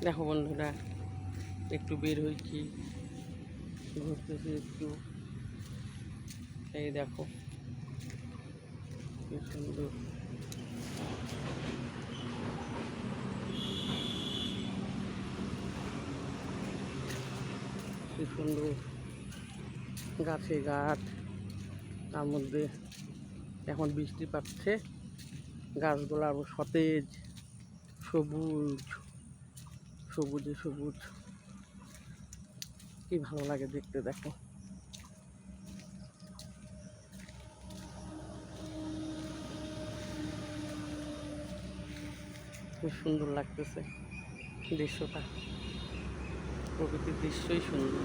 দেখো বন্ধুরা, একটু বের হয়েছি, ঘুরতেছি একটু। এই দেখো কি সুন্দর, কি সুন্দর গাছে গাছ। তার মধ্যে এখন বৃষ্টি পাচ্ছে, গাছগুলো আরো সতেজ, সবুজ সবুজে সবুজ। কি ভালো লাগে দেখতে, দেখো। খুব সুন্দর লাগতেছে দৃশ্যটা, প্রকৃতির দৃশ্যই সুন্দর।